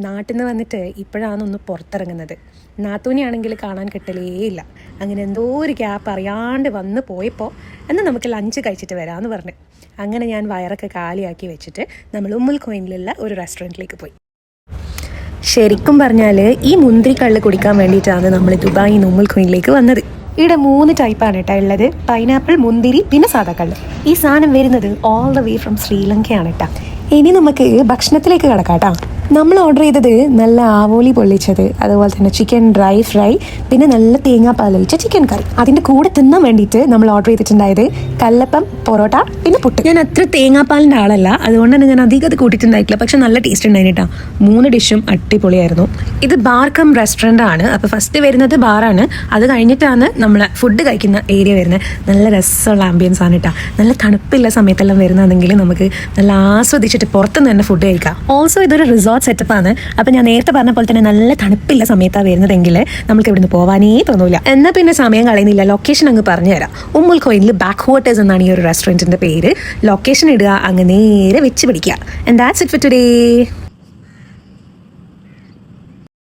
നാട്ടിൽ നിന്ന് വന്നിട്ട് ഇപ്പോഴാണ് ഒന്ന് പുറത്തിറങ്ങുന്നത്. നാത്തൂനെയാണെങ്കിൽ കാണാൻ കിട്ടലേ ഇല്ല. അങ്ങനെ എന്തോ ഒരു ഗ്യാപ്പ് അറിയാണ്ട് വന്ന് പോയപ്പോൾ എന്നാൽ നമുക്ക് ലഞ്ച് കഴിച്ചിട്ട് വരാമെന്ന് പറഞ്ഞു. അങ്ങനെ ഞാൻ വയറൊക്കെ കാലിയാക്കി വെച്ചിട്ട് നമ്മൾ ഉമ്മുൽ ഖുവൈനിലുള്ള ഒരു റെസ്റ്റോറൻറ്റിലേക്ക് പോയി. ശരിക്കും പറഞ്ഞാൽ ഈ മുന്തിരി കള്ള് കുടിക്കാൻ വേണ്ടിയിട്ടാണ് നമ്മൾ ദുബായിൽ നിന്ന് ഉമ്മുൽ ഖുവൈനിലേക്ക് വന്നത്. ഇവിടെ 3 ടൈപ്പാണ് കേട്ടോ ഉള്ളത്: പൈനാപ്പിൾ, മുന്തിരി, പിന്നെ സാധാ കള്ള്. ഈ സാധനം വരുന്നത് ഓൾ ദ വേ ഫ്രം ശ്രീലങ്കയാണ് കേട്ടോ. ഇനി നമുക്ക് ഭക്ഷണത്തിലേക്ക് കിടക്കാം കേട്ടോ. നമ്മൾ ഓർഡർ ചെയ്തത് നല്ല ആവോലി പൊള്ളിച്ചത്, അതുപോലെ തന്നെ ചിക്കൻ ഡ്രൈ ഫ്രൈ, പിന്നെ നല്ല തേങ്ങാപ്പാൽ ഒഴിച്ച ചിക്കൻ കറി. അതിൻ്റെ കൂടെ തിന്നാൻ വേണ്ടിയിട്ട് നമ്മൾ ഓർഡർ ചെയ്തിട്ടുണ്ടായത് കല്ലപ്പം, പൊറോട്ട, പിന്നെ പുട്ട്. ഞാൻ അത്ര തേങ്ങാപ്പാലിൻ്റെ ആളല്ല, അതുകൊണ്ട് തന്നെ ഞാൻ അധികം അത് കൂട്ടിയിട്ടുണ്ടായിട്ടില്ല. പക്ഷെ നല്ല ടേസ്റ്റ് ഉണ്ടായിരുന്നു കേട്ടോ. 3 ഡിഷും അടിപൊളിയായിരുന്നു. ഇത് ബാർ കം റെസ്റ്റോറൻ്റ് ആണ്. അപ്പോൾ ഫസ്റ്റ് വരുന്നത് ബാറാണ്, അത് കഴിഞ്ഞിട്ടാണ് നമ്മൾ ഫുഡ് കഴിക്കുന്ന ഏരിയ വരുന്നത്. നല്ല രസമുള്ള ആംബിയൻസ് ആണ് കേട്ടോ. നല്ല തണുപ്പില്ല സമയത്തെല്ലാം വരുന്നതെങ്കിൽ നമുക്ക് നല്ല ആസ്വദിച്ചിട്ട് പുറത്തുനിന്ന് തന്നെ ഫുഡ് കഴിക്കാം. ഓൾസോ ഇതൊരു റിസോർട്ട് സെറ്റപ്പാണ്. അപ്പം ഞാൻ നേരത്തെ പറഞ്ഞ പോലെ തന്നെ നല്ല തണുപ്പില്ല സമയത്താണ് വരുന്നതെങ്കിൽ നമുക്ക് ഇവിടുന്ന് പോകാനേ തോന്നൂല. എന്നാൽ പിന്നെ സമയം കളയുന്നില്ല, ലൊക്കേഷൻ അങ്ങ് പറഞ്ഞു തരാം. ഉമ്മുൽ ഖുവൈനിൽ ബാക്ക് വാട്ടേഴ്സ് എന്നാണ് ഈ ഒരു റെസ്റ്റോറൻറ്റിൻ്റെ പേര്. ലൊക്കേഷൻ ഇടുക, അങ്ങ് നേരെ വെച്ച് പിടിക്കുക. And that's it for today.